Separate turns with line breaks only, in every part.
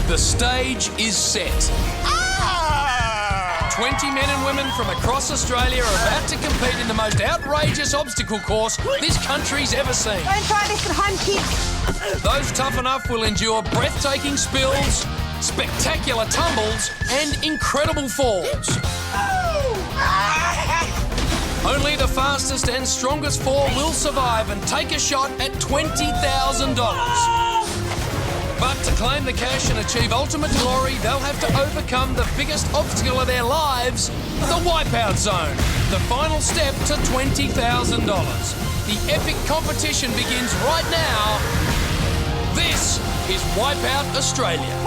The stage is set. 20 men and women from across Australia are about to compete in the most outrageous obstacle course this country's ever seen.
Don't try this at home, kids.
Those tough enough will endure breathtaking spills, spectacular tumbles, and incredible falls. Only the fastest and strongest four will survive and take a shot at $20,000. But to claim the cash and achieve ultimate glory, they'll have to overcome the biggest obstacle of their lives, the Wipeout Zone, the final step to $20,000. The epic competition begins right now. This is Wipeout Australia.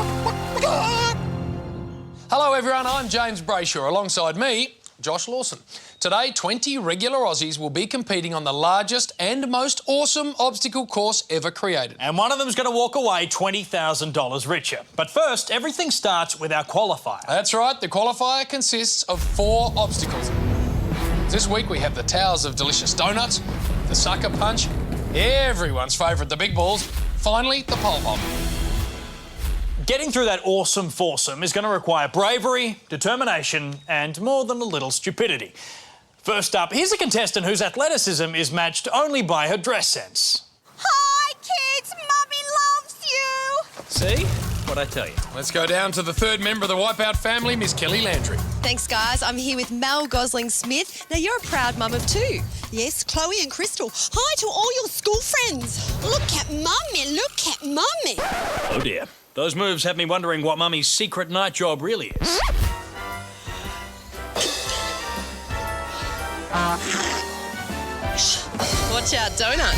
Hello everyone, I'm James Brayshaw. Alongside me, Josh Lawson. Today, 20 regular Aussies will be competing on the largest and most awesome obstacle course ever created.
And one of them's going to walk away $20,000 richer. But first, everything starts with our qualifier.
That's right, the qualifier consists of 4 obstacles. This week we have the towers of delicious donuts, the sucker punch, everyone's favourite, the big balls, finally the pole vault.
Getting through that awesome foursome is going to require bravery, determination, and more than a little stupidity. First up, here's a contestant whose athleticism is matched only by her dress sense.
Hi, kids. Mummy loves you.
See? What'd I tell you?
Let's go down to the third member of the Wipeout family, Miss Kelly Landry.
Thanks, guys. I'm here with Mel Gosling-Smith. Now, you're a proud mum of 2.
Yes, Chloe and Crystal. Hi to all your school friends. Look at Mummy, look at Mummy.
Oh dear. Those moves have me wondering what Mummy's secret night job really is.
Watch out, donut.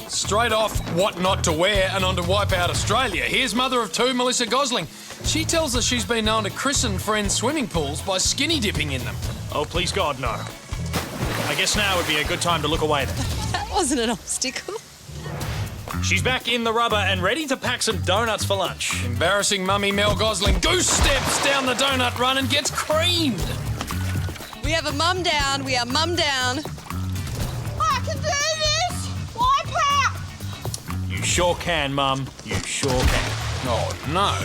Straight off what not to wear and onto Wipeout Australia. Here's mother of 2, Melissa Gosling. She tells us she's been known to christen friends' swimming pools by skinny dipping in them.
Oh, please God, no. I guess now would be a good time to look away then.
That wasn't an obstacle.
She's back in the rubber and ready to pack some donuts for lunch.
Embarrassing mummy Mel Gosling goose steps down the donut run and gets creamed.
We have a mum down. We are mum down.
I can do this. Wipeout.
You sure can, Mum. You sure can.
Oh, no.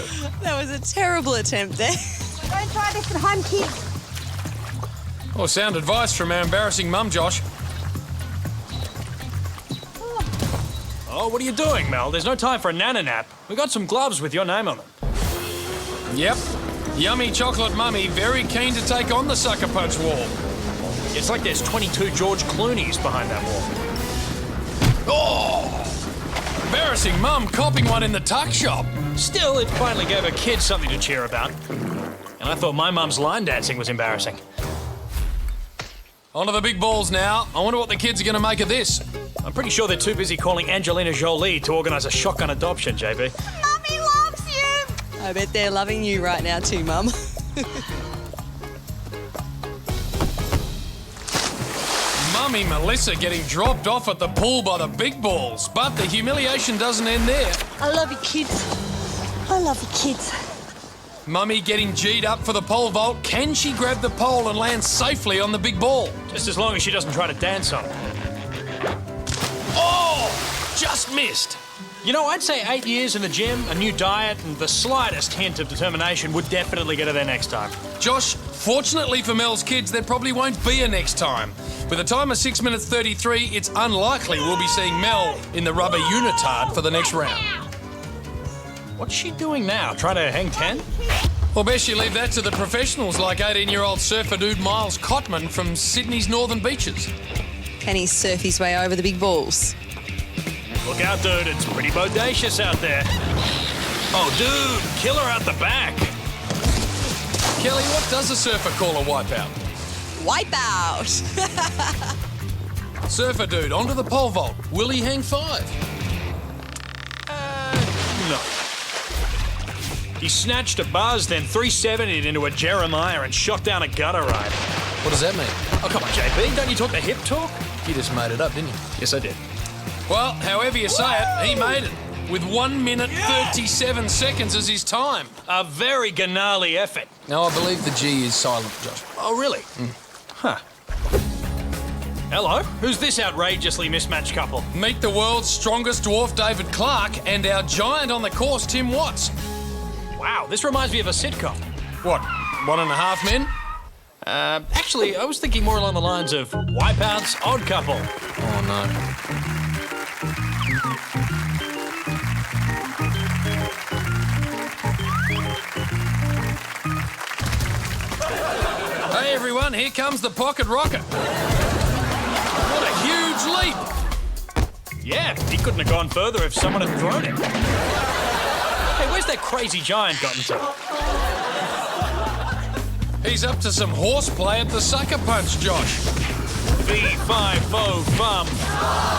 That was a terrible attempt there.
Don't try this at home, kids.
Well, sound advice from our embarrassing mum, Josh.
Oh, what are you doing, Mel? There's no time for a nana nap. We got some gloves with your name on them.
Yep. Yummy chocolate mummy, very keen to take on the sucker punch wall.
It's like there's 22 George Clooney's behind that wall.
Oh! Embarrassing mum copping one in the tuck shop.
Still, it finally gave her kids something to cheer about. And I thought my mum's line dancing was embarrassing.
On to the big balls now. I wonder what the kids are going to make of this.
I'm pretty sure they're too busy calling Angelina Jolie to organise a shotgun adoption, JB.
Mummy loves you.
I bet they're loving you right now too, mum.
Mummy Melissa getting dropped off at the pool by the big balls. But the humiliation doesn't end there.
I love you, kids. I love you, kids.
Mummy getting G'd up for the pole vault. Can she grab the pole and land safely on the big ball?
Just as long as she doesn't try to dance on it.
Oh! Just missed.
You know, I'd say 8 years in the gym, a new diet, and the slightest hint of determination would definitely get her there next time.
Josh, fortunately for Mel's kids, there probably won't be a next time. With a time of 6 minutes 33, it's unlikely we'll be seeing Mel in the rubber unitard for the next round.
What's she doing now? Trying to hang 10?
Well, best you leave that to the professionals like 18-year-old surfer dude Miles Cotman from Sydney's northern beaches.
Can he surf his way over the big balls?
Look out, dude. It's pretty bodacious out there. Oh, dude. Killer out the back.
Kelly, what does a surfer call a wipeout?
Wipeout!
Surfer dude, onto the pole vault. Will he hang 5?
No. He snatched a buzz, then 370'd into a Jeremiah and shot down a gutter ride.
What does that mean?
Oh, come on, JB. Don't you talk the hip talk?
You just made it up, didn't you?
Yes, I did.
Well, however you say it, he made it. With 1 minute 37 seconds as his time.
A very gnarly effort.
Now, I believe the G is silent, Josh.
Oh, really? Huh. Hello, who's this outrageously mismatched couple?
Meet the world's strongest dwarf, David Clarke, and our giant on the course, Tim Watts.
Wow, this reminds me of a sitcom.
What, 1.5 Men?
Actually, I was thinking more along the lines of Wipeout's Odd Couple.
Oh, no. Hey, everyone, here comes the pocket rocket. What a huge leap.
Yeah, he couldn't have gone further if someone had thrown him. Hey, where's that crazy giant gotten to?
He's up to some horseplay at the sucker punch, Josh.
V5 bum.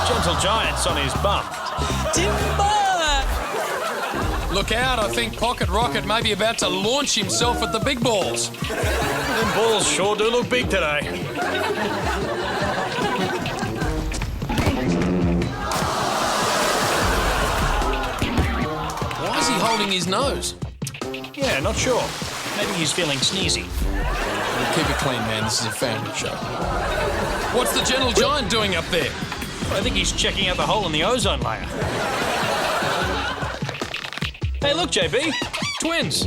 Gentle Giant's on his bum.
Timber!
Look out, I think Pocket Rocket may be about to launch himself at the big balls.
Them balls sure do look big today.
Why is he holding his nose?
Yeah, not sure. Maybe he's feeling sneezy.
Keep it clean, man. This is a family show. What's the Gentle Giant doing up there?
I think he's checking out the hole in the ozone layer. Hey, look, JB. Twins.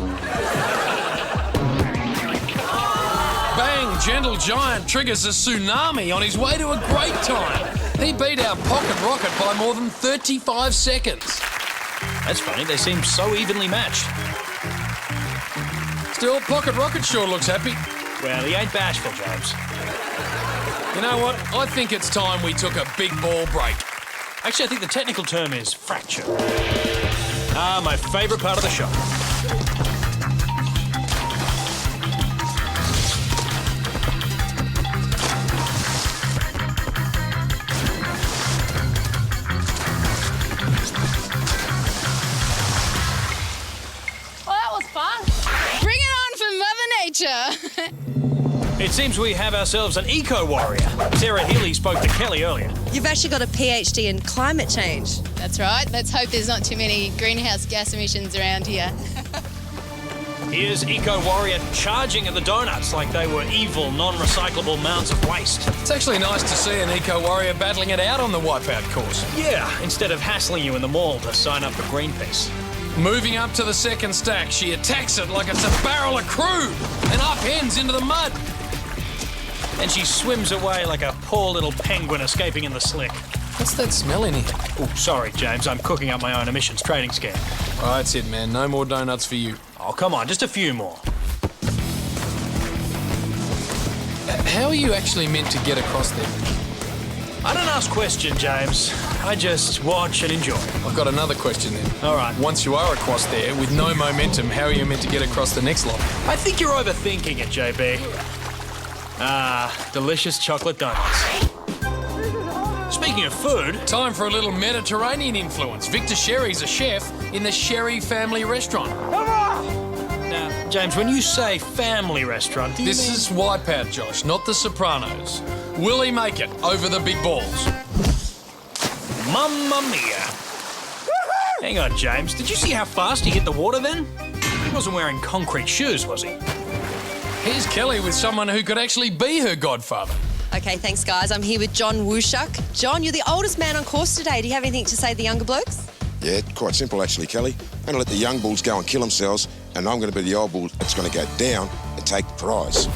Bang! Gentle Giant triggers a tsunami on his way to a great time. He beat our Pocket Rocket by more than 35 seconds.
That's funny. They seem so evenly matched.
Still, Pocket Rocket sure looks happy.
Well, he ain't bashful, James.
You know what? I think it's time we took a big ball break.
Actually, I think the technical term is fracture. Ah, my favourite part of the show.
Well, that was fun.
Bring it on for Mother Nature.
It seems we have ourselves an eco-warrior. Sarah Healy spoke to Kelly earlier.
You've actually got a PhD in climate change.
That's right. Let's hope there's not too many greenhouse gas emissions around here.
Here's eco-warrior charging at the donuts like they were evil, non-recyclable mounds of waste.
It's actually nice to see an eco-warrior battling it out on the Wipeout course.
Yeah, instead of hassling you in the mall to sign up for Greenpeace.
Moving up to the second stack, she attacks it like it's a barrel of crude and upends into the mud.
And she swims away like a poor little penguin escaping in the slick.
What's that smell in here?
Oh, sorry, James. I'm cooking up my own emissions trading scam.
Oh, that's it, man. No more donuts for you.
Oh, come on. Just a few more.
How are you actually meant to get across there?
I don't ask questions, James. I just watch and enjoy.
I've got another question then.
All right.
Once you are across there with no momentum, how are you meant to get across the next lot?
I think you're overthinking it, JB. Ah, delicious chocolate donuts. Speaking of food...
Time for a little Mediterranean influence. Victor Sherry's a chef in the Sherry family restaurant.
Now, James, when you say family restaurant, do you
This
mean...
is Wipeout, Josh, not The Sopranos. Will he make it over the big balls?
Mamma mia. Hang on, James. Did you see how fast he hit the water then? He wasn't wearing concrete shoes, was he?
Here's Kelly with someone who could actually be her godfather.
Okay, thanks, guys. I'm here with John Wushuk. John, you're the oldest man on course today. Do you have anything to say to the younger blokes?
Yeah, quite simple actually, Kelly. I'm going to let the young bulls go and kill themselves, and I'm going to be the old bull that's going to go down and take the prize.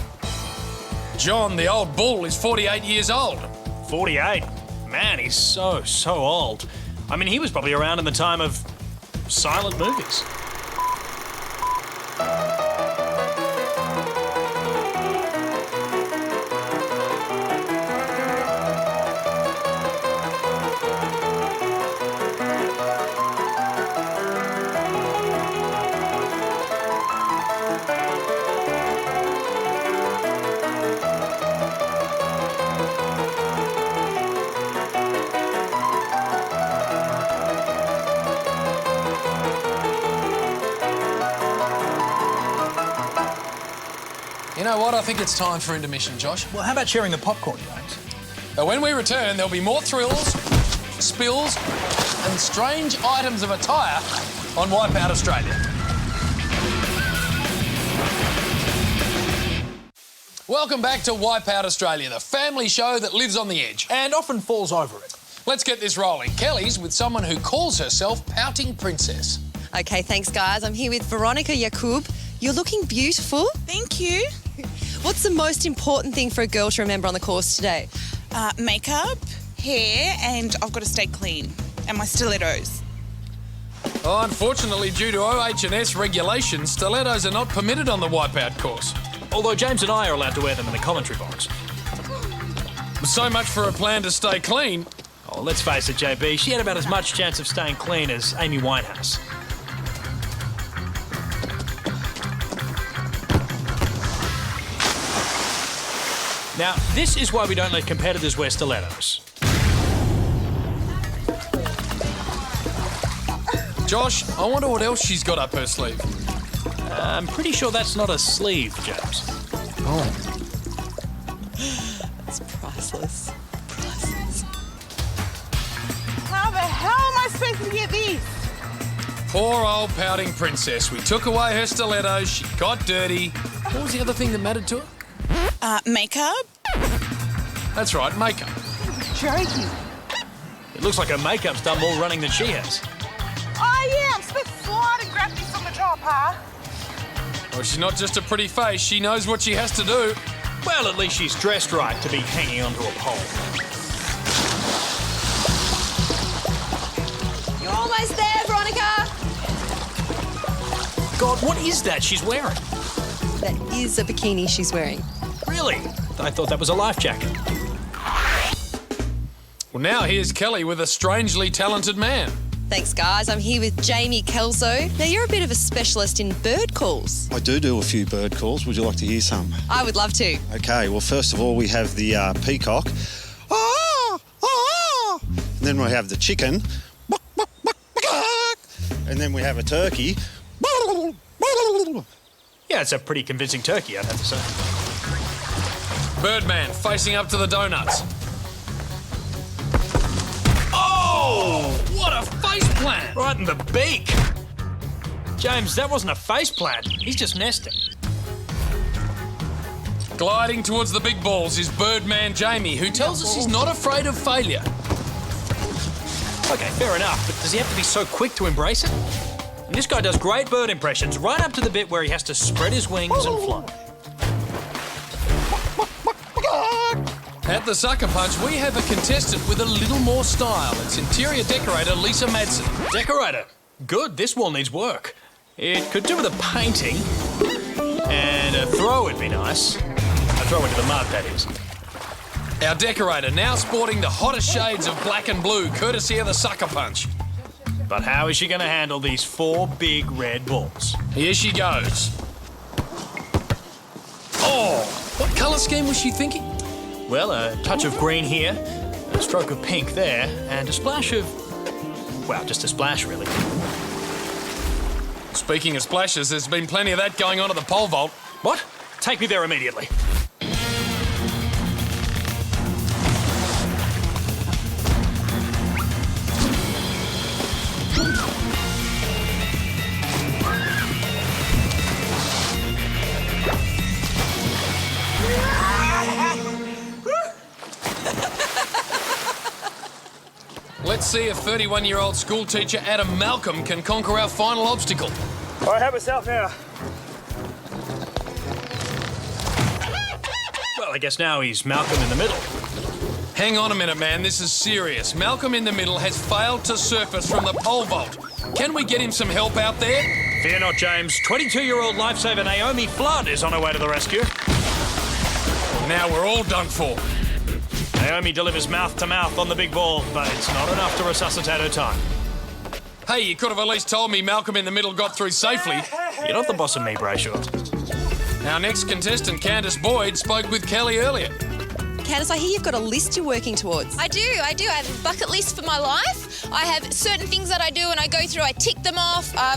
John, the old bull, is 48 years old.
48. Man, he's so old. I mean, he was probably around in the time of silent movies.
You know what? I think it's time for intermission, Josh.
Well, how about sharing the popcorn, James?
Now, when we return, there'll be more thrills, spills, and strange items of attire on Wipeout Australia. Welcome back to Wipeout Australia, the family show that lives on the edge.
And often falls over it.
Let's get this rolling. Kelly's with someone who calls herself Pouting Princess.
Okay, thanks, guys. I'm here with Veronica Yakub. You're looking beautiful.
Thank you.
What's the most important thing for a girl to remember on the course today?
Makeup, hair, and I've got to stay clean. And my stilettos.
Oh, unfortunately, due to OH&S regulations, stilettos are not permitted on the Wipeout course.
Although James and I are allowed to wear them in the commentary box.
So much for a plan to stay clean.
Oh, let's face it, JB, she had about as much chance of staying clean as Amy Winehouse. Now, this is why we don't let competitors wear stilettos.
Josh, I wonder what else she's got up her sleeve.
I'm pretty sure that's not a sleeve, James.
Oh.
That's priceless. Priceless.
How the hell am I supposed to get these?
Poor old Pouting Princess. We took away her stilettos, she got dirty. What was the other thing that mattered to her?
Makeup.
That's right, makeup.
Joking.
It looks like her makeup's done more running than she has.
Oh, yeah, I'm supposed to slide and grab this on the top, huh?
Well, she's not just a pretty face, she knows what she has to do.
Well, at least she's dressed right to be hanging onto a pole.
You're almost there, Veronica.
God, what is that she's wearing?
That is a bikini she's wearing.
Really? I thought that was a life jacket.
Well, now here's Kelly with a strangely talented man.
Thanks, guys. I'm here with Jamie Kelso. Now, you're a bit of a specialist in bird calls.
I do a few bird calls. Would you like to hear some?
I would love to.
Okay, well, first of all, we have the peacock. Ah, ah. And then we have the chicken. And then we have a turkey.
Yeah, it's a pretty convincing turkey, I'd have to say.
Birdman facing up to the donuts.
Oh!
What a face plant!
Right in the beak. James, that wasn't a face plant. He's just nesting.
Gliding towards the big balls is Birdman Jamie, who tells us he's not afraid of failure.
Okay, fair enough, but does he have to be so quick to embrace it? And this guy does great bird impressions, right up to the bit where he has to spread his wings and fly.
At the Sucker Punch, we have a contestant with a little more style. It's interior decorator Lisa Madsen.
Decorator. Good, this wall needs work. It could do with a painting. And a throw would be nice. A throw into the mud, that is.
Our decorator now sporting the hottest shades of black and blue, courtesy of the Sucker Punch.
But how is she going to handle these 4 big red balls?
Here she goes. Oh, what colour scheme was she thinking?
Well, a touch of green here, a stroke of pink there, and a splash of... well, just a splash, really.
Speaking of splashes, there's been plenty of that going on at the pole vault.
What? Take me there immediately.
Let's see if 31-year-old schoolteacher Adam Malcolm can conquer our final obstacle.
All right, help yourself now.
Well, I guess now he's Malcolm in the middle.
Hang on a minute, man. This is serious. Malcolm in the middle has failed to surface from the pole vault. Can we get him some help out there?
Fear not, James. 22-year-old lifesaver Naomi Flood is on her way to the rescue.
Now we're all done for.
Naomi delivers mouth-to-mouth on the big ball, but it's not enough to resuscitate her time.
Hey, you could have at least told me Malcolm in the middle got through safely.
You're not the boss of me, Brayshaw.
Our next contestant, Candice Boyd, spoke with Kelly earlier.
Candice, I hear you've got a list you're working towards.
I do. I have a bucket list for my life. I have certain things that I do and I go through, I tick them off. I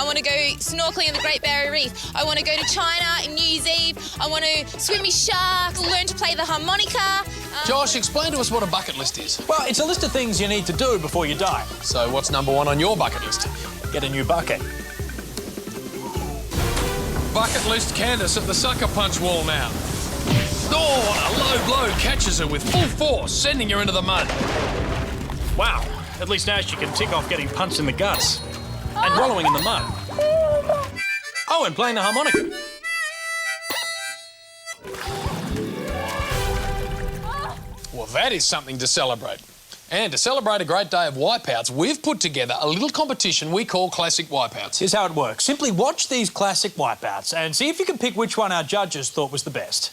want to go snorkeling in the Great Barrier Reef. I want to go to China in New Year's Eve. I want to swim with sharks, learn to play the harmonica.
Josh, explain to us what a bucket list is.
Well, it's a list of things you need to do before you die.
So what's number 1 on your bucket list?
Get a new bucket.
Bucket list Candice at the Sucker Punch wall now. Oh, a low blow catches her with full force, sending her into the mud.
Wow, at least now she can tick off getting punched in the guts and wallowing in the mud. Oh, and playing the harmonica.
Well, that is something to celebrate. And to celebrate a great day of wipeouts, we've put together a little competition we call Classic Wipeouts.
Here's how it works. Simply watch these classic wipeouts and see if you can pick which one our judges thought was the best.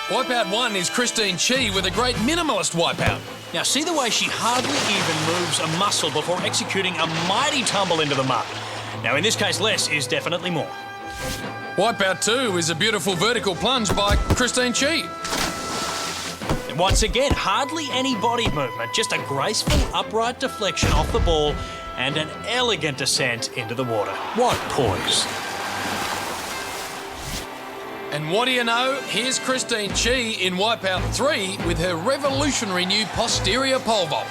Wipeout 1 is Christine Chi with a great minimalist wipeout.
Now, see the way she hardly even moves a muscle before executing a mighty tumble into the mud. Now, in this case, less is definitely more.
Wipeout 2 is a beautiful vertical plunge by Christine Chi.
And once again, hardly any body movement, just a graceful upright deflection off the ball and an elegant descent into the water. What poise.
And what do you know? Here's Christine Chi in Wipeout 3 with her revolutionary new posterior pole vault.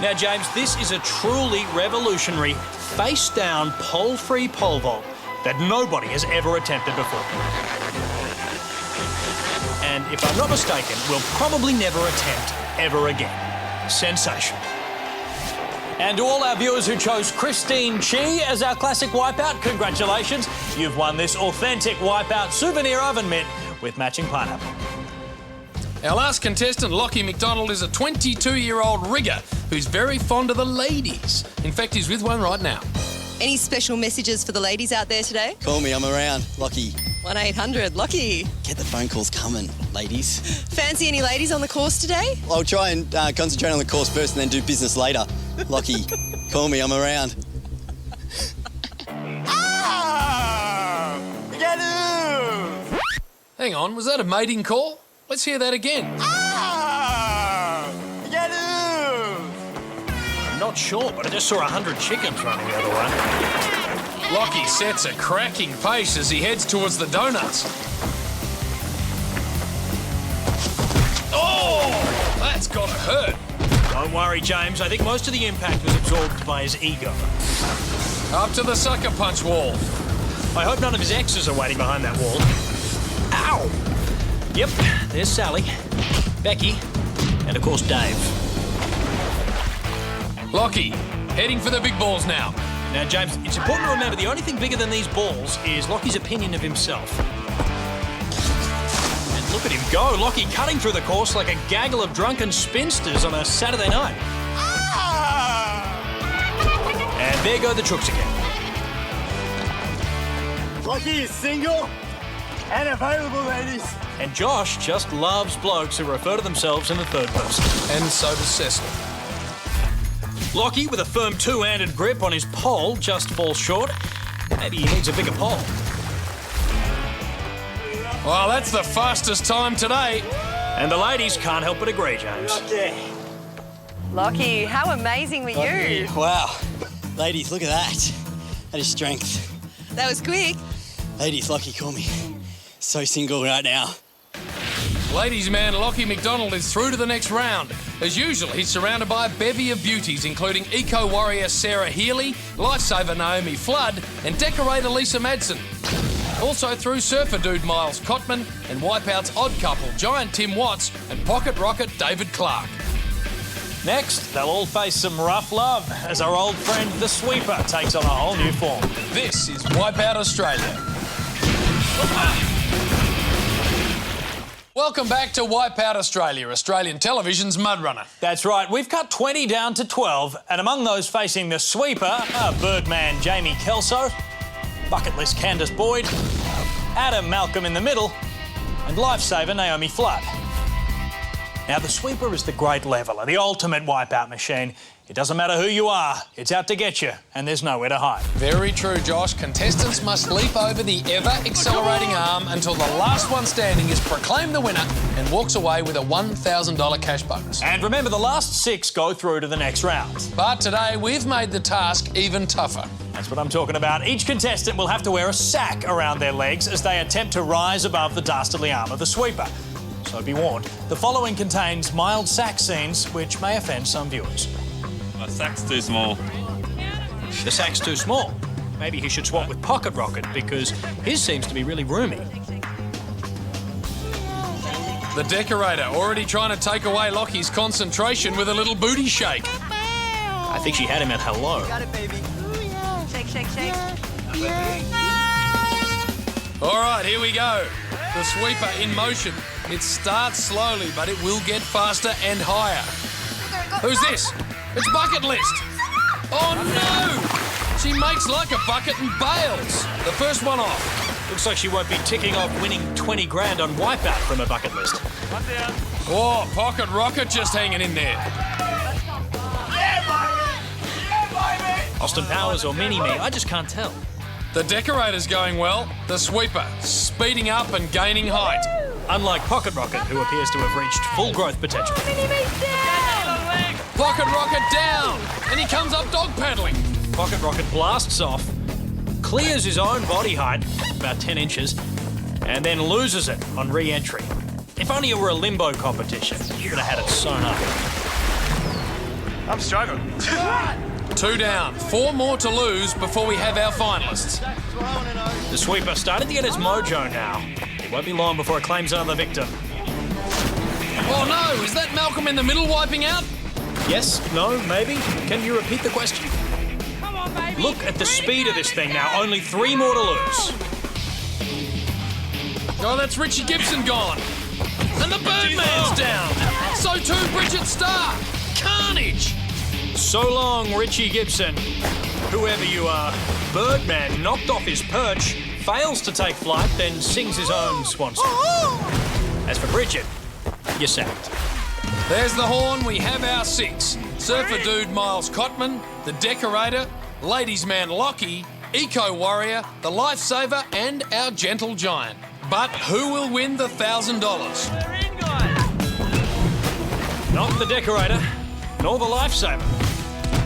Now, James, this is a truly revolutionary face-down pole-free pole vault that nobody has ever attempted before. And if I'm not mistaken, we'll probably never attempt ever again. Sensational. And to all our viewers who chose Christine Chi as our classic wipeout, congratulations. You've won this authentic Wipeout souvenir oven mitt with matching pineapple.
Our last contestant, Lockie McDonald, is a 22-year-old rigger who's very fond of the ladies. In fact, he's with one right now.
Any special messages for the ladies out there today?
Call me, I'm around. Lockie.
1-800 Lockie.
Get the phone calls coming, ladies.
Fancy any ladies on the course today?
I'll try and concentrate on the course first and then do business later. Lockie, call me, I'm around.
Hang on, was that a mating call? Let's hear that again.
I'm not sure, but I just saw 100 chickens running the other way.
Lockie sets a cracking pace as he heads towards the donuts. Oh, that's gotta hurt.
Don't worry, James. I think most of the impact was absorbed by his ego.
Up to the sucker punch wall.
I hope none of his exes are waiting behind that wall. Ow! Yep, there's Sally, Becky, and of course Dave.
Lockie, heading for the big balls now.
Now, James, it's important to remember the only thing bigger than these balls is Lockie's opinion of himself. And look at him go. Lockie cutting through the course like a gaggle of drunken spinsters on a Saturday night. And there go the chooks again.
Lockie is single and available, ladies.
And Josh just loves blokes who refer to themselves in the third person.
And so does Cecil.
Lockie, with a firm two-handed grip on his pole, just falls short. Maybe he needs a bigger pole.
Well, that's the fastest time today.
And the ladies can't help but agree, James.
Lockie, how amazing were you?
Wow. Ladies, look at that. That is strength.
That was quick.
Ladies, Lockie, call me. So single right now.
Ladies man Lockie McDonald is through to the next round. As usual, he's surrounded by a bevy of beauties, including eco-warrior Sarah Healy, lifesaver Naomi Flood, and decorator Lisa Madsen. Also through surfer dude Miles Cotman and Wipeout's odd couple, Giant Tim Watts and Pocket Rocket David Clarke.
Next, they'll all face some rough love as our old friend the sweeper takes on a whole new form.
This is Wipeout Australia. Welcome back to Wipeout Australia, Australian television's Mudrunner.
That's right, we've cut 20 down to 12, and among those facing the sweeper are Birdman Jamie Kelso, Bucket List Candace Boyd, Adam Malcolm in the middle, and Lifesaver Naomi Flood. Now, the sweeper is the great leveller, the ultimate wipeout machine. It doesn't matter who you are, it's out to get you, and there's nowhere to hide.
Very true, Josh. Contestants must leap over the ever-accelerating arm until the last one standing is proclaimed the winner and walks away with a $1,000 cash bonus.
And remember, the last 6 go through to the next round.
But today, we've made the task even tougher.
That's what I'm talking about. Each contestant will have to wear a sack around their legs as they attempt to rise above the dastardly arm of the sweeper. So be warned, the following contains mild sack scenes which may offend some viewers.
My sack's too small.
The sack's too small. Maybe he should swap with Pocket Rocket because his seems to be really roomy.
The decorator already trying to take away Lockie's concentration with a little booty shake.
I think she had him at hello.
Got it, baby. Ooh, yeah. Shake, shake, shake.
All right, here we go. The sweeper in motion. It starts slowly, but it will get faster and higher. Who's this? It's Bucket List. Oh, no! She makes like a bucket and bails. The first one off.
Looks like she won't be ticking off winning 20 grand on Wipeout from her bucket list.
One down.
Oh, Pocket Rocket just hanging in there.
Yeah, baby! Yeah, baby!
Austin Powers or Mini-Me, I just can't tell.
The decorator's going well. The sweeper speeding up and gaining height.
Unlike Pocket Rocket, who appears to have reached full growth potential.
Pocket Rocket down! And he comes up dog paddling.
Pocket Rocket blasts off, clears his own body height, about 10 inches, and then loses it on re-entry. If only it were a limbo competition, you would have had it sewn up.
I'm struggling.
2 down, 4 more to lose before we have our finalists.
The sweeper started to get his mojo now. It won't be long before it claims another victim.
Oh no, is that Malcolm in the middle wiping out?
Yes, no, maybe? Can you repeat the question?
Come on, baby.
Look at the speed of this thing now. Only 3 more to lose.
Oh, that's Richie Gibson gone. And the Birdman's down. So too Bridget Starr. Carnage.
So long, Richie Gibson. Whoever you are, Birdman knocked off his perch, fails to take flight, then sings his own swan song. As for Bridget, you're sacked.
There's the horn. We have our 6. Surfer Dude Miles Cotman, the Decorator, Ladies Man Lockie, Eco Warrior, the Lifesaver, and our Gentle Giant. But who will win the $1,000?
We're in, guys.
Not the Decorator, nor the Lifesaver.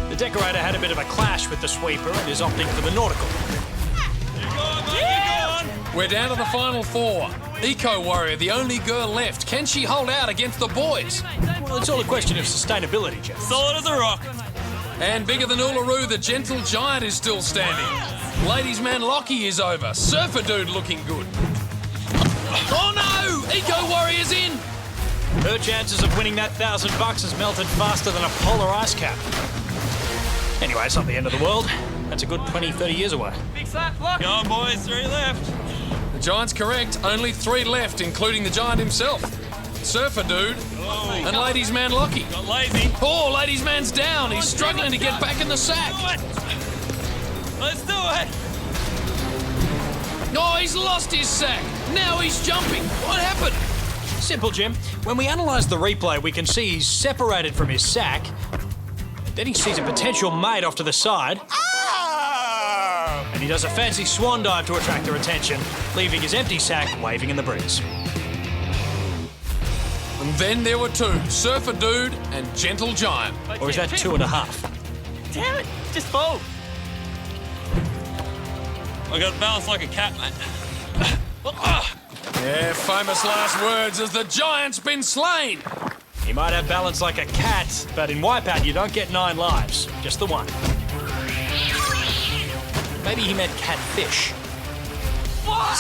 The Decorator had a bit of a clash with the sweeper and is opting for the nautical.
We're down to the final 4. Eco Warrior, the only girl left. Can she hold out against the boys?
Well, it's all a question of sustainability, Jeff.
Solid as a rock.
And bigger than Uluru, the Gentle Giant is still standing. Ladies Man Lockie is over. Surfer Dude looking good. Oh no! Eco Warrior's in!
Her chances of winning that $1,000 has melted faster than a polar ice cap. Anyway, it's not the end of the world. That's a good 20, 30 years away.
Big slap, lock.
Go on, boys. 3 left.
The Giant's correct. Only 3 left, including the Giant himself. Surfer Dude and Ladies Man Lockie.
Got lazy.
Oh, Ladies Man's down. He's struggling to get back in the sack.
Let's do it.
Oh, he's lost his sack. Now he's jumping. What happened?
Simple, Jim. When we analyse the replay, we can see he's separated from his sack. Then he sees a potential mate off to the side. And he does a fancy swan dive to attract their attention, leaving his empty sack waving in the breeze.
And then there were 2, Surfer Dude and Gentle Giant.
Or is that 2.5?
Damn it. Just fold.
I got balanced like a cat, mate.
Yeah, famous last words as the Giant's been slain.
He might have balance like a cat, but in Wipeout you don't get 9 lives, just the 1. Maybe he meant catfish.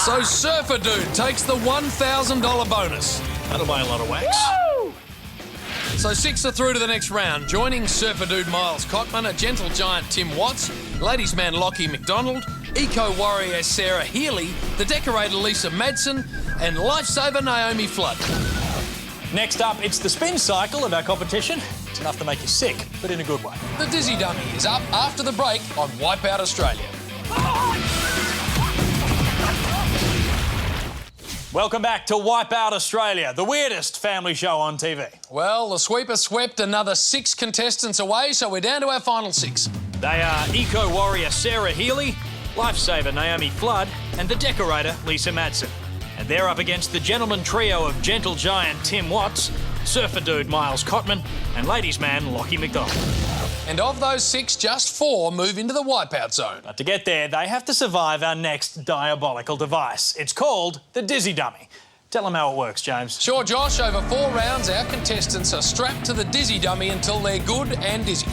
So Surfer Dude takes the $1,000 bonus.
That'll buy a lot of wax.
Woo!
So 6 are through to the next round. Joining Surfer Dude Miles Cotman, a Gentle Giant Tim Watts, Ladies Man Lockie McDonald, Eco Warrior Sarah Healy, the Decorator Lisa Madsen, and Lifesaver Naomi Flood.
Next up, it's the spin cycle of our competition. It's enough to make you sick, but in a good way.
The Dizzy Dummy is up after the break on Wipeout Australia.
Welcome back to Wipeout Australia, the weirdest family show on TV.
Well, the sweeper swept another 6 contestants away, so we're down to our final 6.
They are Eco Warrior Sarah Healy, Lifesaver Naomi Flood, and the Decorator Lisa Madsen. And they're up against the gentleman trio of Gentle Giant Tim Watts, Surfer Dude Miles Cotman, and Ladies Man Lockie McDonald.
And of those 6, just 4 move into the Wipeout Zone.
But to get there, they have to survive our next diabolical device. It's called the Dizzy Dummy. Tell them how it works, James.
Sure, Josh. Over 4 rounds, our contestants are strapped to the Dizzy Dummy until they're good and dizzy.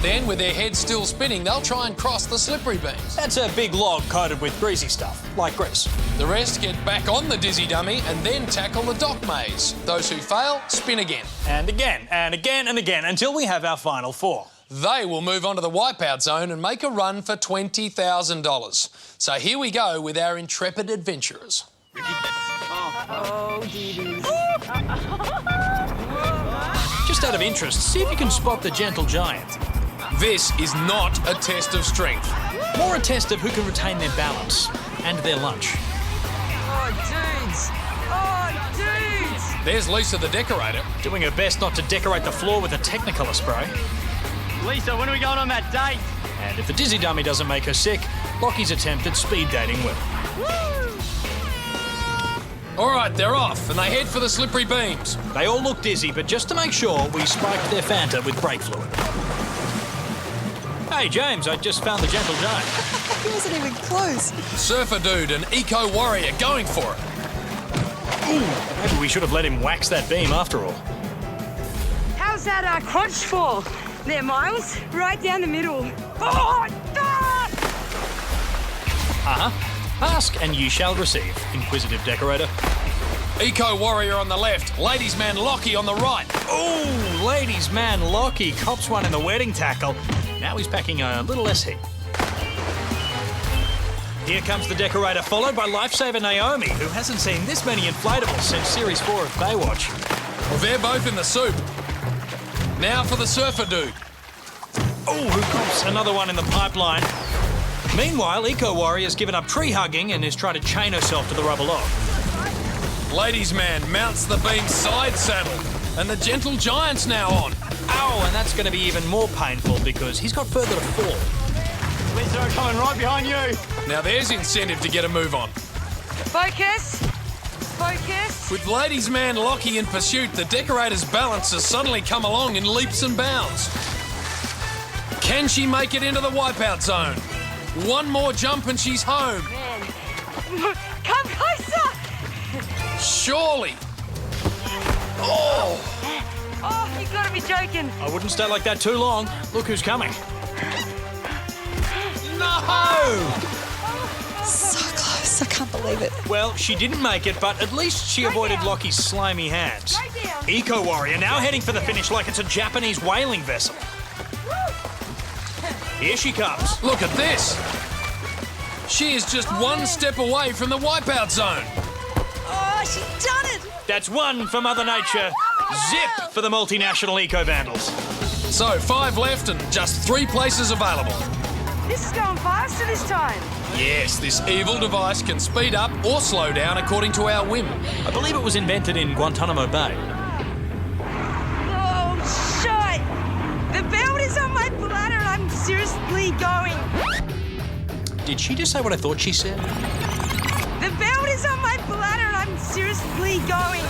Then, with their heads still spinning, they'll try and cross the slippery beams.
That's a big log coated with greasy stuff, like grease.
The rest get back on the dizzy dummy and then tackle the dock maze. Those who fail, spin again.
And again, and again, and again, until we have our final four.
They will move on to the Wipeout Zone and make a run for $20,000. So here we go with our intrepid adventurers.
Oh, dearies.
Just out of interest, see if you can spot the Gentle Giant.
This is not a test of strength.
More a test of who can retain their balance and their lunch.
Oh, dudes. Oh, dudes.
There's Lisa the decorator.
Doing her best not to decorate the floor with a Technicolor spray.
Lisa, when are we going on that date?
And if the dizzy dummy doesn't make her sick, Lockie's attempt at speed dating will.
All right, they're off, and they head for the slippery beams.
They all look dizzy, but just to make sure, we spiked their Fanta with brake fluid. Hey, James, I just found the Gentle Giant.
He wasn't even close.
Surfer Dude and Eco Warrior going for it.
Ooh, maybe we should have let him wax that beam after all.
How's that crunch fall? There, Miles. Right down the middle. Oh, God!
Ask and you shall receive, inquisitive decorator.
Eco Warrior on the left, Ladies Man Lockie on the right.
Ooh, ladies man Lockie cops one in the wedding tackle. Now he's packing a little less heat. Here comes the decorator, followed by Lifesaver Naomi, who hasn't seen this many inflatables since Series 4 of Baywatch.
Well, they're both in the soup. Now for the Surfer Dude.
Oh, who cops another one in the pipeline. Meanwhile, Eco Warrior's given up tree hugging and is trying to chain herself to the rubber log.
Ladies Man mounts the beam side saddle, and the Gentle Giant's now on.
Ow, and that's going to be even more painful because he's got further to fall.
Lisa, I'm coming right behind you.
Now there's incentive to get a move on.
Focus. Focus.
With Ladies Man Lockie in pursuit, the decorator's balance has suddenly come along in leaps and bounds. Can she make it into the Wipeout Zone? One more jump and she's home.
Man. Come closer.
Surely. Oh!
Oh, you gotta be joking.
I wouldn't stay like that too long. Look who's coming.
No!
So close. I can't believe it.
Well, she didn't make it, but at least she avoided Lockie's slimy hands. Eco Warrior now heading for the finish like it's a Japanese whaling vessel. Here she comes.
Look at this. She is just one step away from the Wipeout Zone.
Oh, she's done it.
That's one for Mother Nature. Zip for the multinational eco-vandals.
So 5 left and just 3 places available.
This is going faster this time.
Yes, this evil device can speed up or slow down according to our whim.
I believe it was invented in Guantanamo Bay.
Oh, shit. The belt is on my bladder and I'm seriously going.
Did she just say what I thought she said?
The belt is on my bladder and I'm seriously going.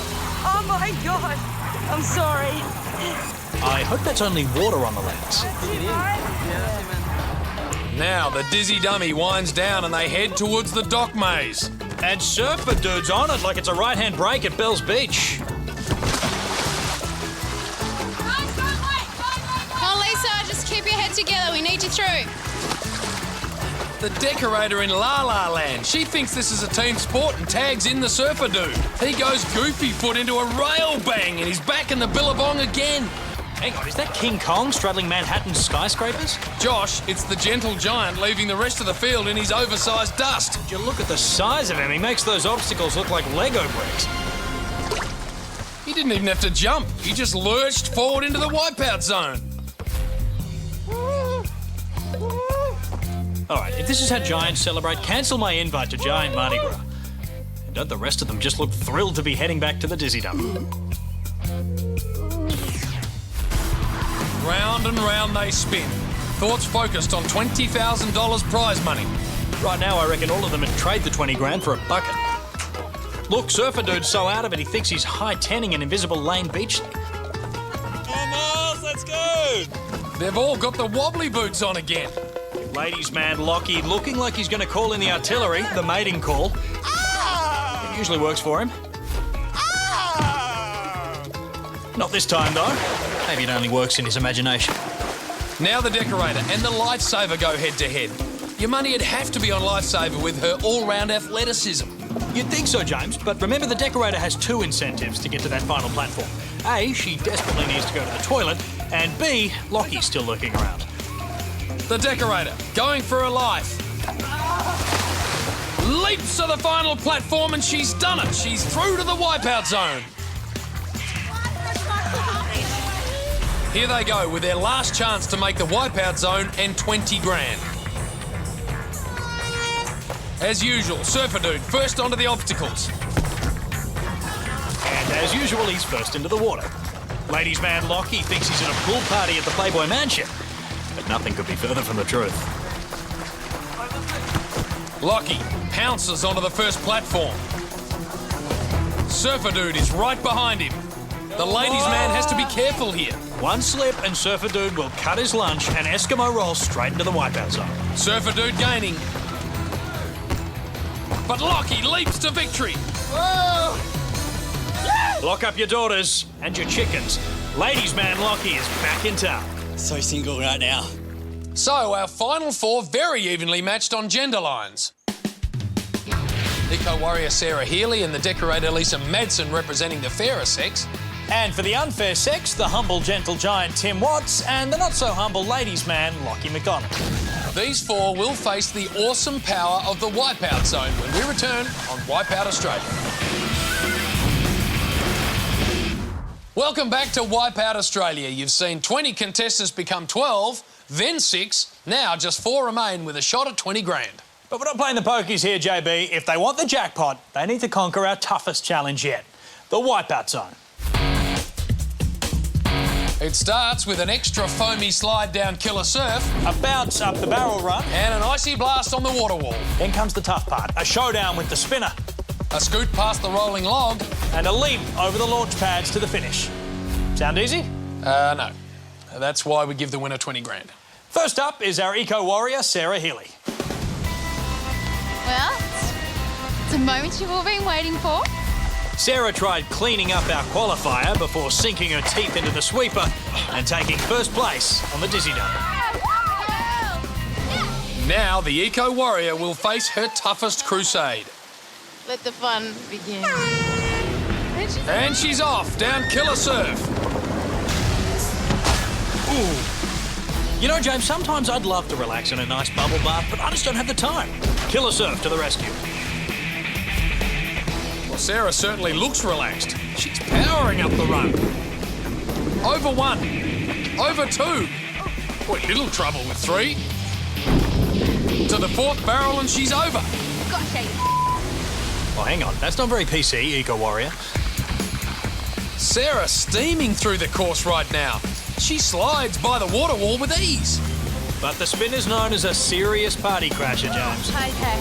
Oh, my God. I'm sorry.
I hope that's only water on the lens.
Now the dizzy dummy winds down and they head towards the dock maze.
And Surfer Dude's on it like it's a right-hand break at Bell's Beach.
Come on, Lisa, just keep your head together. We need you through.
The decorator in La La Land. She thinks this is a team sport and tags in the Surfer Dude. He goes goofy foot into a rail bang and he's back in the billabong again.
Hang on, is that King Kong straddling Manhattan's skyscrapers?
Josh, it's the Gentle Giant leaving the rest of the field in his oversized dust.
Would you look at the size of him? He makes those obstacles look like Lego bricks.
He didn't even have to jump. He just lurched forward into the Wipeout Zone.
All right, if this is how Giants celebrate, cancel my invite to Giant Mardi Gras. And don't the rest of them just look thrilled to be heading back to the Dizzy Dump?
Round and round they spin. Thoughts focused on $20,000 prize money.
Right now, I reckon all of them would trade the 20 grand for a bucket. Look, Surfer Dude's so out of it, he thinks he's high-tenning an invisible lane beach thing.
Come on, Miles, let's go!
They've all got the wobbly boots on again.
Ladies man Lockie looking like he's going to call in the artillery, the mating call. It usually works for him. Not this time, though. Maybe it only works in his imagination.
Now the Decorator and the Lifesaver go head-to-head. Your money would have to be on Lifesaver with her all-round athleticism.
You'd think so, James, but remember the Decorator has two incentives to get to that final platform. A, she desperately needs to go to the toilet, and B, Lockie's still lurking around.
The Decorator, going for her life. Leaps to the final platform and she's done it. She's through to the Wipeout Zone. Here they go with their last chance to make the Wipeout Zone and 20 grand. As usual, Surfer Dude first onto the obstacles.
And as usual, he's first into the water. Ladies' man Lockie thinks he's at a pool party at the Playboy Mansion, but nothing could be further from the truth.
Lockie pounces onto the first platform. Surfer Dude is right behind him. The ladies' man has to be careful here.
One slip and Surfer Dude will cut his lunch and Eskimo roll straight into the Wipeout Zone.
Surfer Dude gaining. But Lockie leaps to victory.
Lock up your daughters and your chickens. Ladies' man Lockie is back in town.
So single right now.
So our final four very evenly matched on gender lines. Eco-warrior Sarah Healy and the Decorator Lisa Madsen representing the fairer sex.
And for the unfair sex, the humble gentle giant Tim Watts and the not-so-humble ladies' man Lockie McDonald.
These four will face the awesome power of the Wipeout Zone when we return on Wipeout Australia. Welcome back to Wipeout Australia. You've seen 20 contestants become 12, then 6, now just 4 remain with a shot at 20 grand.
But we're not playing the pokies here, JB. If they want the jackpot, they need to conquer our toughest challenge yet, the Wipeout Zone.
It starts with an extra foamy slide down Killer Surf,
a bounce up the barrel run,
and an icy blast on the water wall.
Then comes the tough part, a showdown with the spinner,
a scoot past the rolling log,
and a leap over the launch pads to the finish. Sound easy?
No. That's why we give the winner 20 grand.
First up is our eco-warrior, Sarah Healy.
Well, it's a moment you've all been waiting for.
Sarah tried cleaning up our qualifier before sinking her teeth into the sweeper and taking first place on the Dizzy Dump.
Now the eco-warrior will face her toughest crusade.
Let the fun begin.
And she's off down Killer Surf.
Ooh. You know, James, sometimes I'd love to relax in a nice bubble bath, but I just don't have the time. Killer Surf to the rescue.
Well, Sarah certainly looks relaxed. She's powering up the run. Over 1. Over 2. Boy, little trouble with 3. To the 4th barrel and she's over.
Gotcha.
Oh, hang on. That's not very PC, eco-warrior.
Sarah steaming through the course right now. She slides by the water wall with ease.
But the spin is known as a serious party crasher, James.
Okay.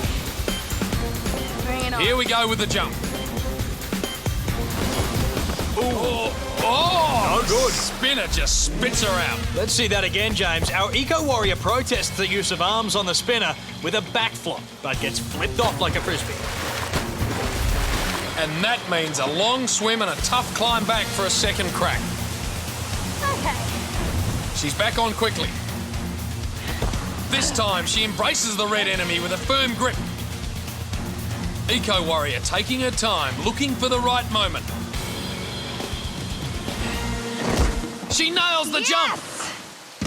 Bring it on.
Here we go with the jump. Ooh. Oh,
no good.
Spinner just spits her out.
Let's see that again, James. Our eco-warrior protests the use of arms on the spinner with a back flop, but gets flipped off like a frisbee.
And that means a long swim and a tough climb back for a second crack.
Okay.
She's back on quickly. This time she embraces the red enemy with a firm grip. Eco-warrior taking her time, looking for the right moment. She nails the jump!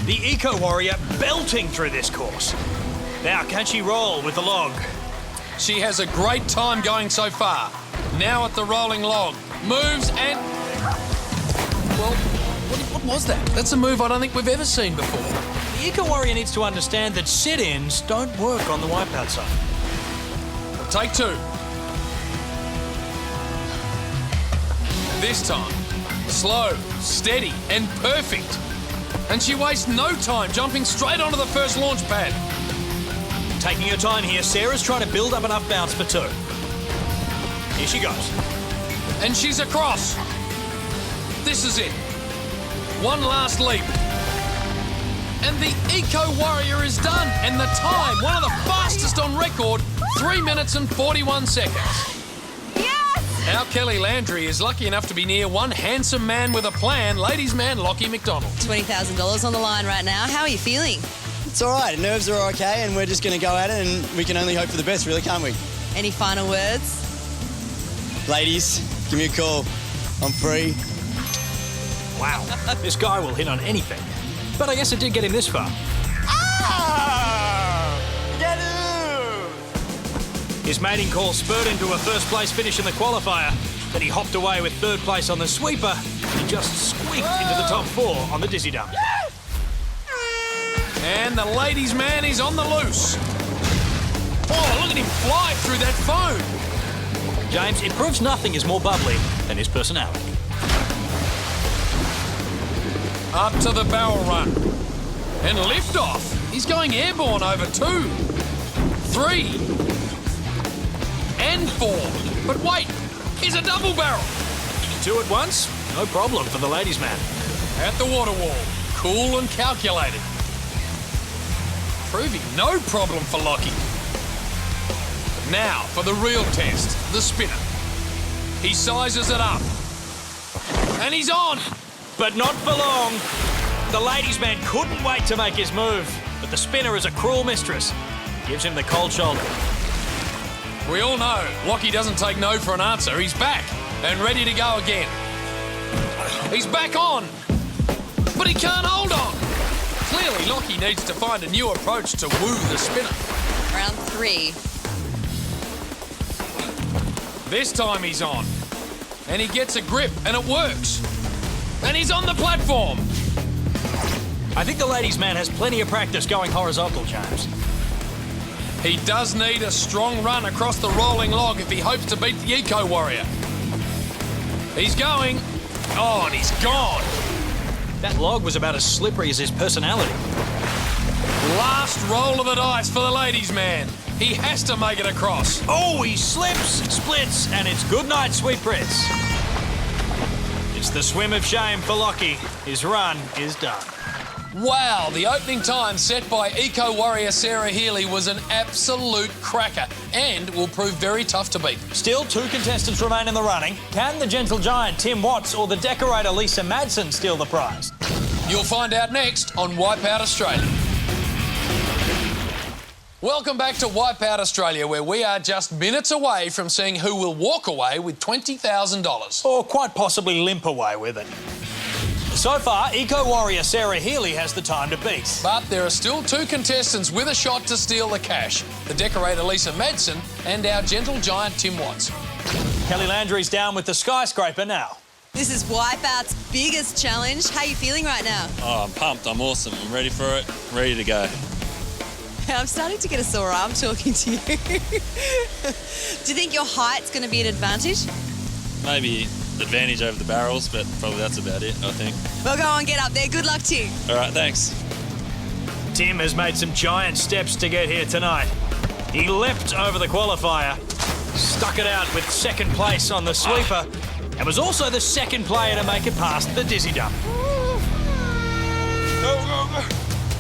The eco-warrior belting through this course. Now, can she roll with the log?
She has a great time going so far. Now at the rolling log. Moves and... Well, what was that? That's a move I don't think we've ever seen before.
The eco-warrior needs to understand that sit-ins don't work on the Wipeout Zone.
Take 2. This time, slow, steady and perfect. And she wastes no time jumping straight onto the first launch pad.
Taking her time here, Sarah's trying to build up enough bounce for 2. Here she goes.
And she's across. This is it. One last leap. And the eco-warrior is done. And the time, one of the fastest on record, 3 minutes and 41 seconds.
Yes!
Our Kelly Landry is lucky enough to be near one handsome man with a plan, ladies' man Lockie McDonald.
$20,000 on the line right now. How are you feeling?
It's all right. Nerves are okay, and we're just going to go at it, and we can only hope for the best, really, can't we?
Any final words?
Ladies, give me a call. I'm free.
Wow, this guy will hit on anything. But I guess it did get him this far.
Get it!
His mating call spurred into a first-place finish in the qualifier. Then he hopped away with third place on the sweeper. He just squeaked into the top 4 on the dizzy dump.
And the ladies' man is on the loose. Oh, look at him fly through that foam.
James, it proves nothing is more bubbly than his personality.
Up to the barrel run. And lift off. He's going airborne over 2, 3, and 4. But wait, here's a double barrel.
2 at once, no problem for the ladies' man.
At the water wall, cool and calculated. Proving no problem for Lockie. Now for the real test, the spinner. He sizes it up. And he's on.
But not for long. The ladies' man couldn't wait to make his move, but the spinner is a cruel mistress. Gives him the cold shoulder.
We all know Lockie doesn't take no for an answer. He's back and ready to go again. He's back on, but he can't hold on. Clearly, Lockie needs to find a new approach to woo the spinner.
Round 3.
This time he's on, and he gets a grip, and it works. And he's on the platform.
I think the ladies' man has plenty of practice going horizontal, James.
He does need a strong run across the rolling log if he hopes to beat the Eco Warrior. He's going. Oh, and he's gone.
That log was about as slippery as his personality.
Last roll of the dice for the ladies' man. He has to make it across.
Oh, he slips, splits, and it's good night, sweet prince. It's the swim of shame for Lockie. His run is done.
Wow, the opening time set by Eco Warrior Sarah Healy was an absolute cracker and will prove very tough to beat.
Still 2 contestants remain in the running. Can the Gentle Giant Tim Watts or the decorator Lisa Madsen steal the prize?
You'll find out next on Wipeout Australia. Welcome back to Wipeout Australia, where we are just minutes away from seeing who will walk away with $20,000.
Or quite possibly limp away with it. So far, Eco Warrior Sarah Healy has the time to beat.
But there are still 2 contestants with a shot to steal the cash. The decorator Lisa Madsen and our Gentle Giant Tim Watts.
Kelly Landry's down with the skyscraper now.
This is Wipeout's biggest challenge. How are you feeling right now?
Oh, I'm pumped. I'm awesome. I'm ready for it. Ready to go.
I'm starting to get a sore arm talking to you. Do you think your height's going to be an advantage?
Maybe advantage over the barrels, but probably that's about it, I think.
Well, go on, get up there. Good luck to you.
All right, thanks.
Tim has made some giant steps to get here tonight. He leapt over the qualifier, stuck it out with 2nd place on the sweeper, and was also the 2nd player to make it past the dizzy dump.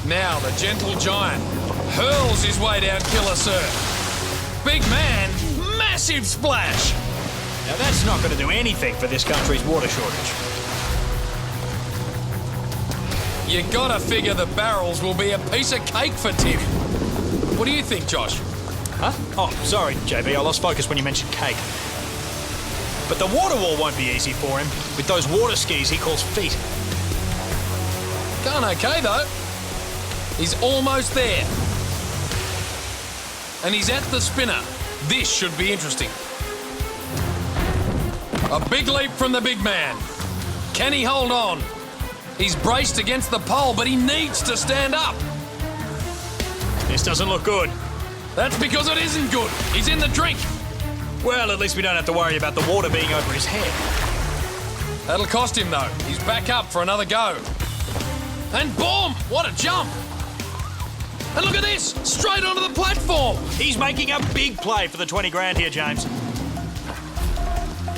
Now the Gentle Giant hurls his way down Killer Surf. Big man, massive splash.
Now that's not going to do anything for this country's water shortage.
You gotta figure the barrels will be a piece of cake for Tim. What do you think, Josh?
Huh? Oh, sorry, JB, I lost focus when you mentioned cake. But the water wall won't be easy for him, with those water skis he calls feet.
Going okay, though. He's almost there. And he's at the spinner. This should be interesting. A big leap from the big man. Can he hold on? He's braced against the pole, but he needs to stand up.
This doesn't look good.
That's because it isn't good. He's in the drink.
Well, at least we don't have to worry about the water being over his head.
That'll cost him, though. He's back up for another go. And boom! What a jump! And look at this! Straight onto the platform!
He's making a big play for the 20 grand here, James.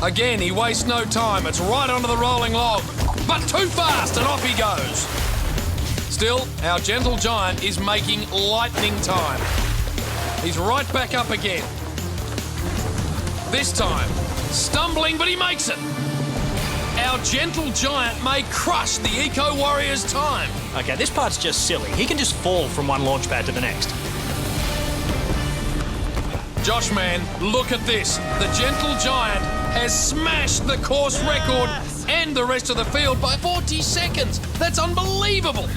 Again, he wastes no time. It's right onto the rolling log. But too fast, and off he goes. Still, our Gentle Giant is making lightning time. He's right back up again. This time, Stumbling, but he makes it. Our gentle giant may crush the Eco Warrior's time.
OK, this part's just silly. He can just fall from one launch pad to the next.
Josh, man, look at this. The gentle giant has smashed the course record and the rest of the field by 40 seconds. That's unbelievable.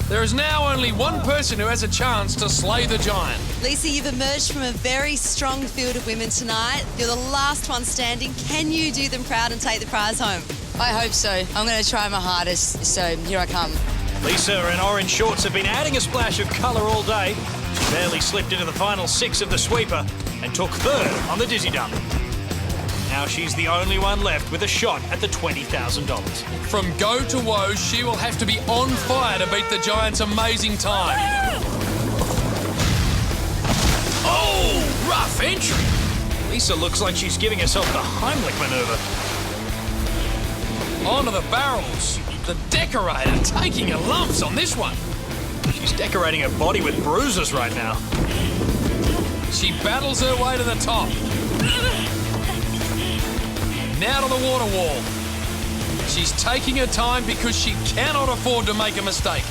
There is now only one person who has a chance to slay the giant.
Lisa, you've emerged from a very strong field of women tonight. You're the last one standing. Can you do them proud and take the prize home?
I hope so. I'm going to try my hardest, so here I come.
Lisa in orange shorts have been adding a splash of colour all day. She barely slipped into the final 6 of the sweeper and took 3rd on the dizzy dump. Now she's the only one left with a shot at the $20,000.
From go to woe, she will have to be on fire to beat the giant's amazing time. Oh, rough entry.
Lisa looks like she's giving herself the Heimlich manoeuvre.
Onto the barrels. The decorator taking her lumps on this one.
She's decorating her body with bruises right now.
She battles her way to the top. Now to the water wall. She's taking her time because she cannot afford to make a mistake.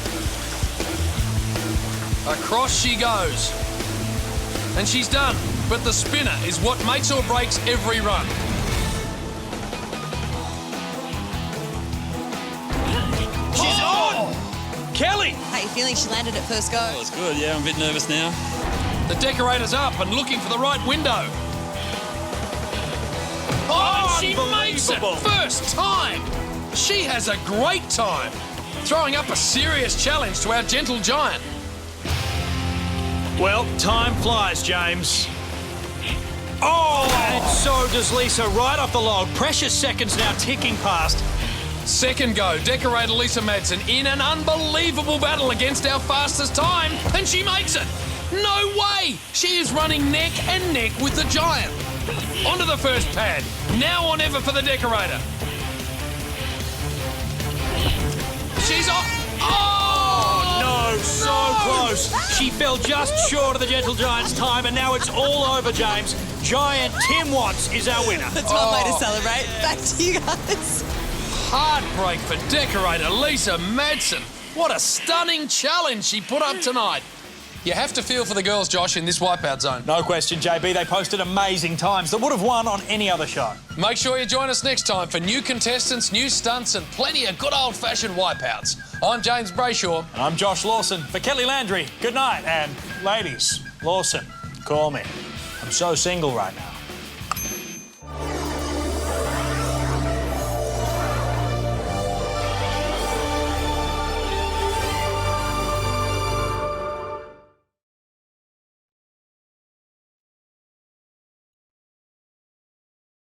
Across she goes. And she's done. But the spinner is what makes or breaks every run.
She's on! Kelly!
How are you feeling? She landed at first go.
Oh, it's good, yeah, I'm a bit nervous now.
The decorator's up and looking for the right window. Oh, she makes it! First time! She has a great time, throwing up a serious challenge to our gentle giant.
Well, time flies, James. Oh, and so does Lisa right off the log. Precious seconds now ticking past.
Second go, decorator Lisa Madsen in an unbelievable battle against our fastest time, and she makes it. No way! She is running neck and neck with the giant. Onto the first pad. Now or never for the decorator. She's off. Oh,
no, so close. She fell just short of the gentle giant's time, and now it's all over, James. Giant Tim Watts is our winner.
That's one way to celebrate. Back to you guys.
Heartbreak for decorator Lisa Madsen. What a stunning challenge she put up tonight. You have to feel for the girls, Josh, in this Wipeout Zone.
No question, JB. They posted amazing times that would have won on any other shot.
Make sure you join us next time for new contestants, new stunts and plenty of good old-fashioned Wipeouts. I'm James Brayshaw.
And I'm Josh Lawson. For Kelly Landry, good night. And ladies, Lawson, call me. I'm so single right now.